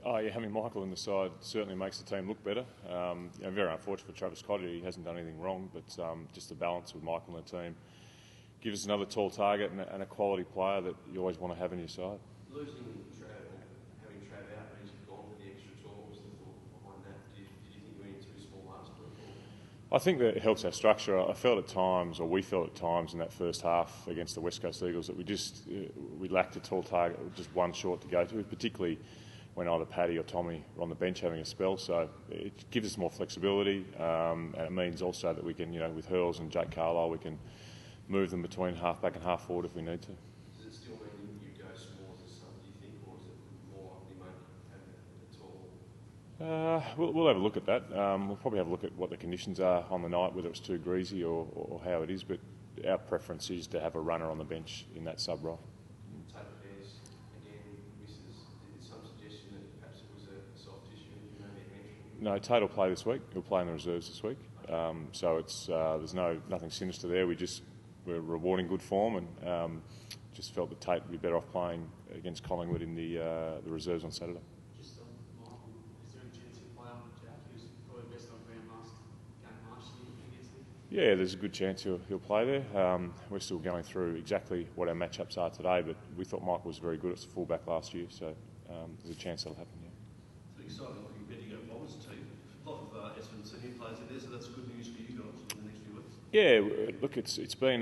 Oh yeah, having Michael in the side certainly makes the team look better. Very unfortunate for Travis Cotter, he hasn't done anything wrong, but just the balance with Michael in the team gives us another tall target and a quality player that you always want to have in your side. Losing Trav, or having Trav out means you've gone for the extra tall. What was the thought behind that? Did you think you went in too small last week? I think that it helps our structure. I felt at times, or we felt at times in that first half against the West Coast Eagles, that we lacked a tall target, just one short to go to, particularly when either Paddy or Tommy were on the bench having a spell. So it gives us more flexibility, and it means also that we can, with Hurls and Jake Carlisle, we can move them between half back and half forward if we need to. Does it still mean you go small as a sub, do you think, or is it more likely you won't have it at all? We'll have a look at that. We'll probably have a look at what the conditions are on the night, whether it's too greasy or how it is, but our preference is to have a runner on the bench in that sub role. Taylor Bears, again, misses. Is some suggestion that perhaps it was a soft issue that you maybe mentioned? No, Tate will play this week. He'll play in the reserves this week. So it's there's nothing sinister there. We're rewarding good form and just felt that Tate would be better off playing against Collingwood in the reserves on Saturday. Just on Michael, is there any chance he'll play on Jack? He was probably best on ground last year against him. Yeah, there's a good chance he'll play there. We're still going through exactly what our matchups are today, but we thought Michael was very good as a fullback last year, so there's a chance that'll happen. Yeah. So exciting looking Bendigo Bombers team. A lot of Essendon senior players in there, so that's good news for you guys in the next few weeks. Yeah, look, it's been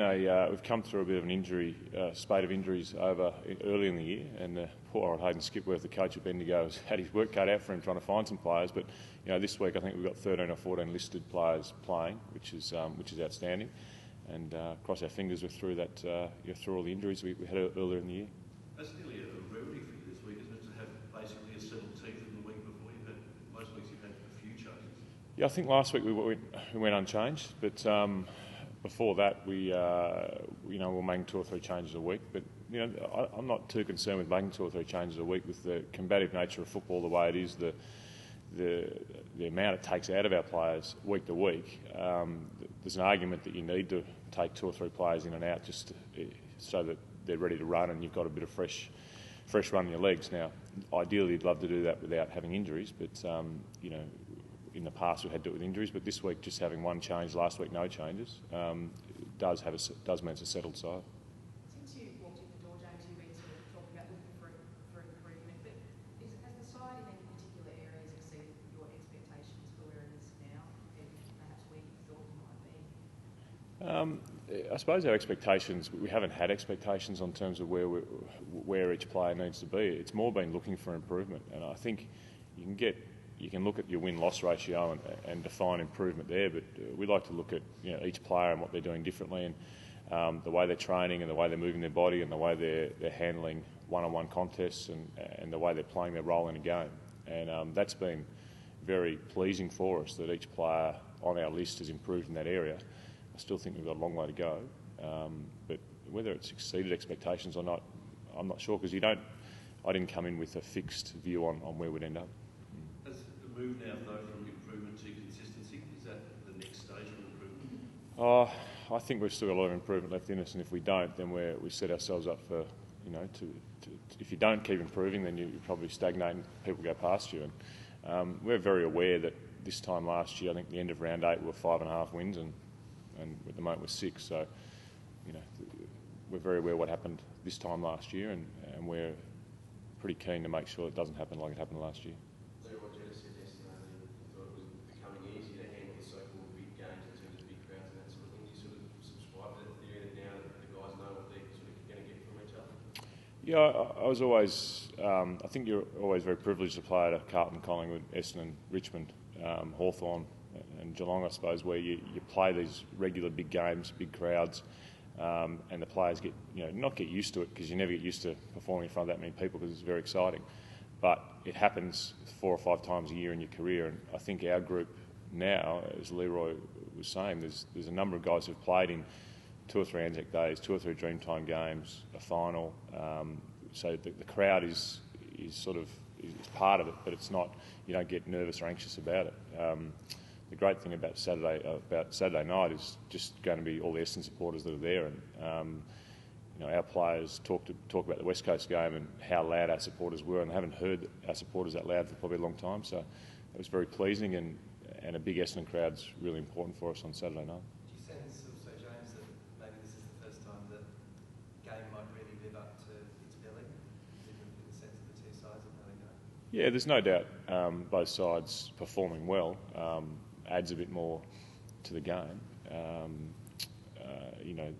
we've come through a bit of an injury, spate of injuries early in the year, and poor old Hayden Skipworth, the coach at Bendigo, has had his work cut out for him trying to find some players. But this week I think we've got 13 or 14 listed players playing, which is outstanding. And cross our fingers we're through that, through all the injuries we had earlier in the year. That's nearly a rarity for you this week, isn't it, to have basically a settled team from the week before. Most weeks you've had a few changes. Yeah, I think last week we went unchanged, but before that we were making 2 or 3 changes a week. But I'm not too concerned with making 2 or 3 changes a week with the combative nature of football, the way it is, the amount it takes out of our players week to week. There's an argument that you need to take 2 or 3 players in and out just so that they're ready to run and you've got a bit of fresh run in your legs. Now, ideally, you'd love to do that without having injuries, but in the past we've had to do it with injuries. But this week, just having one change, last week no changes, does mean it's a settled side. Since you walked in the door, James, you've been sort of talking about looking for improvement, but has the side in any particular areas exceeded your expectations for where it is now, compared to perhaps where you thought you might be? I suppose our expectations, we haven't had expectations on terms of where each player needs to be. It's more been looking for improvement, and I think you can look at your win-loss ratio and define improvement there, but we like to look at each player and what they're doing differently, and the way they're training and the way they're moving their body and the way they're handling one-on-one contests and the way they're playing their role in a game. And that's been very pleasing for us that each player on our list has improved in that area. I still think we've got a long way to go, but whether it's exceeded expectations or not, I'm not sure, because I didn't come in with a fixed view on where we'd end up. Has the move now, though, from improvement to consistency, is that the next stage of improvement? I think we've still got a lot of improvement left in us, and if we don't, then we set ourselves up for, if you don't keep improving, then you probably stagnate and people go past you. And we're very aware that this time last year, I think the end of round 8 we were 5.5 wins, and at the moment we're 6. So, we're very aware what happened this time last year, and we're pretty keen to make sure it doesn't happen like it happened last year. Leroy Jeter said yesterday that he thought it was becoming easier to handle the so-called big games in terms of big crowds and that sort of thing. Do you sort of subscribe to that theory that now that the guys know what they're sort of going to get from each other? Yeah, I was always. I think you're always very privileged to play at Carlton, Collingwood, Essendon, Richmond, Hawthorn, and Geelong, I suppose, where you play these regular big games, big crowds, and the players not get used to it, because you never get used to performing in front of that many people because it's very exciting. But it happens 4 or 5 times a year in your career, and I think our group now, as Leroy was saying, there's a number of guys who've played in 2 or 3 Anzac Days, 2 or 3 Dreamtime games, a final. So the crowd is part of it, but it's not. You don't get nervous or anxious about it. The great thing about Saturday night is just going to be all the Essendon supporters that are there, and our players talk about the West Coast game and how loud our supporters were, and they haven't heard our supporters that loud for probably a long time. So it was very pleasing, and a big Essendon crowd's really important for us on Saturday night. Do you sense also, James, that maybe this is the first time that game might really live up to its billing, in the sense of the two sides of how they go? Yeah, there's no doubt both sides performing well adds a bit more to the game.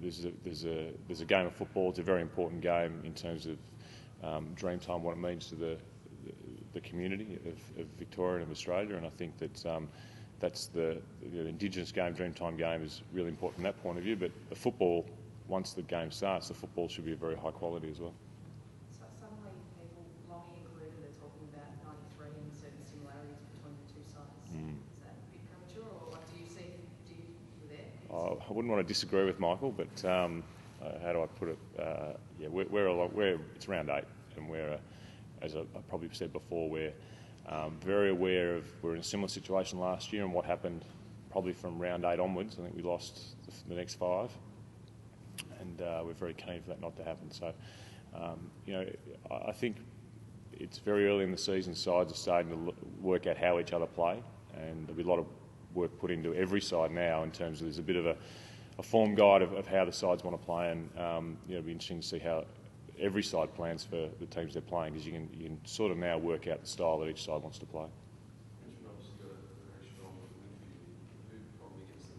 There's a game of football. It's a very important game in terms of Dreamtime, what it means to the community of Victoria and of Australia, and I think that that's the Indigenous game, Dreamtime game, is really important from that point of view. But the football, once the game starts, the football should be of very high quality as well. So suddenly people, Longy included, are talking about 93 and certain similarities between the two sides. Is that a bit premature, or what do you see? You there? I wouldn't want to disagree with Michael, but how do I put it? We're it's round 8, and as I probably said before, we're very aware of. We're in a similar situation last year, and what happened probably from round 8 onwards. I think we lost the next 5, and we're very keen for that not to happen. So, I think it's very early in the season. Sides are starting to work out how each other play, and there'll be a lot of work put into every side now in terms of there's a bit of a form guide of how the sides want to play, and it'll be interesting to see how every side plans for the teams they're playing, because you can sort of now work out the style that each side wants to play. Richmond obviously got a very strong midfield. Who probably gets the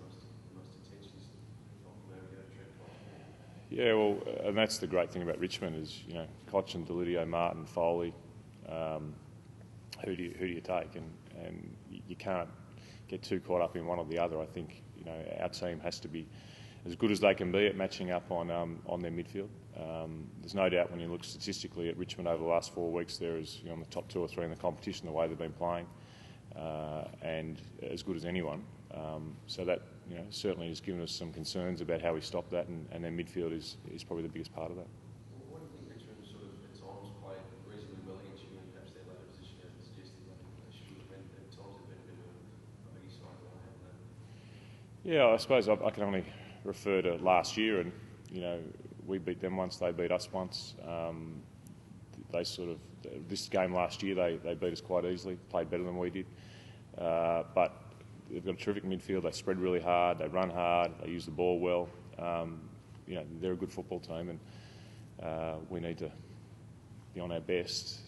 most attention is maybe go Trent Cotchin. Yeah, well, and that's the great thing about Richmond is, Cotchin, Delidio, Martin, Foley. Who do you take? And you can't get too caught up in one or the other. I think our team has to be as good as they can be at matching up on their midfield. There's no doubt when you look statistically at Richmond over the last 4 weeks, there is on the top 2 or 3 in the competition the way they've been playing, and as good as anyone. So that certainly has given us some concerns about how we stop that, and their midfield is probably the biggest part of that. Well, what do you think Richmond sort of at times played reasonably well against you, and perhaps their later position hasn't suggested they should have been? At times they've been a bit of a biggie side, haven't they? Yeah, I suppose I can only refer to last year, and we beat them once, they beat us once. This game last year they beat us quite easily, played better than we did. But they've got a terrific midfield. They spread really hard, they run hard, they use the ball well. They're a good football team, and we need to be on our best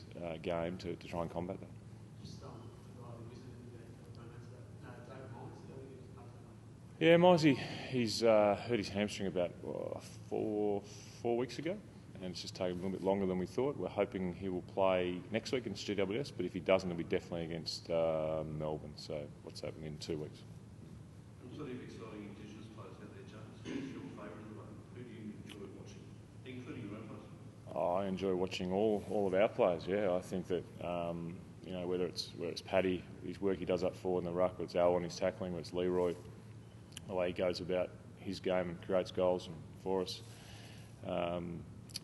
game to try and combat that. Just the guy who visited David Moyes, Yeah, Mozzie, he's hurt his hamstring about 4 weeks ago, and it's just taken a little bit longer than we thought. We're hoping he will play next week against GWS, but if he doesn't, it'll be definitely against Melbourne. So what's happening in 2 weeks? There's plenty of exciting Indigenous players out there, James. Who's your favourite at the moment? Who do you enjoy watching, including your own players? I enjoy watching all of our players. Yeah, I think that whether it's Paddy, his work he does up forward in the ruck, whether it's Alwyn, his tackling, whether it's Leroy, the way he goes about his game and creates goals for us.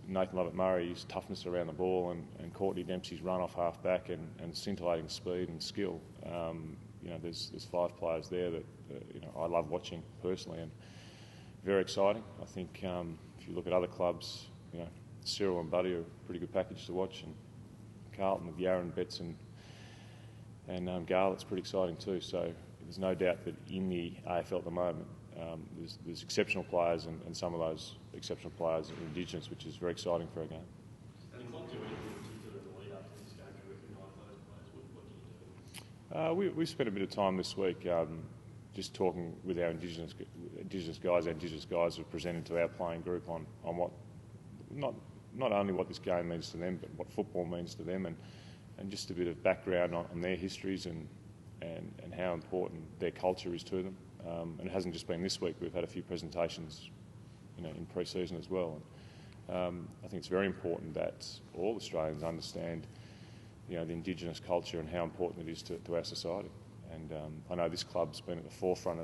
Nathan Lovett-Murray, his toughness around the ball, and Courtney Dempsey's run off half back and scintillating speed and skill. There's 5 players there that I love watching personally, and very exciting. I think if you look at other clubs, Cyril and Buddy are a pretty good package to watch, and Carlton with Yaron, Betts and Garlett's pretty exciting too. So there's no doubt that in the AFL at the moment, there's exceptional players, and some of those exceptional players are Indigenous, which is very exciting for our game. And the club do anything in particular in the lead up to this game to recognise those players? What do you do? We spent a bit of time this week just talking with our Indigenous guys. Our Indigenous guys have presented to our playing group on what not only what this game means to them, but what football means to them, and just a bit of background on their histories and how important their culture is to them. And it hasn't just been this week. We've had a few presentations, in pre-season as well. And, I think it's very important that all Australians understand, the Indigenous culture and how important it is to our society. And I know this club's been at the forefront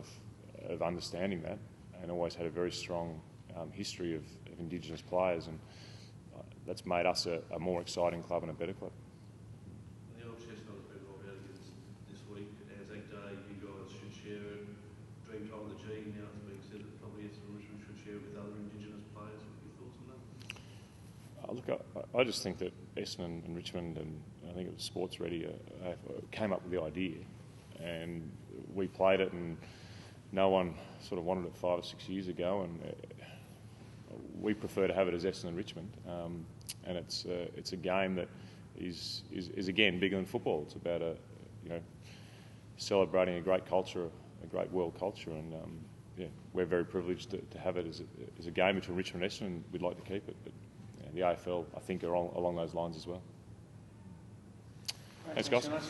of understanding that, and always had a very strong history of Indigenous players, and that's made us a more exciting club and a better club. The old chestnut has been rolled out again this week. Anzac Day, you guys should share it. Dreamtime of the G, now it's being said that probably Essendon Richmond should share it with other Indigenous players. What are your thoughts on that? Look, I just think that Essendon and Richmond and I think it was Sports Ready came up with the idea, and we played it, and no one sort of wanted it 5 or 6 years ago, and we prefer to have it as Essendon and Richmond, and it's a game that is again bigger than football. It's about celebrating a great culture, a great world culture, and we're very privileged to have it as a game between Richmond and Essendon, and we'd like to keep it. But the AFL, I think, are along those lines as well. Thanks, guys.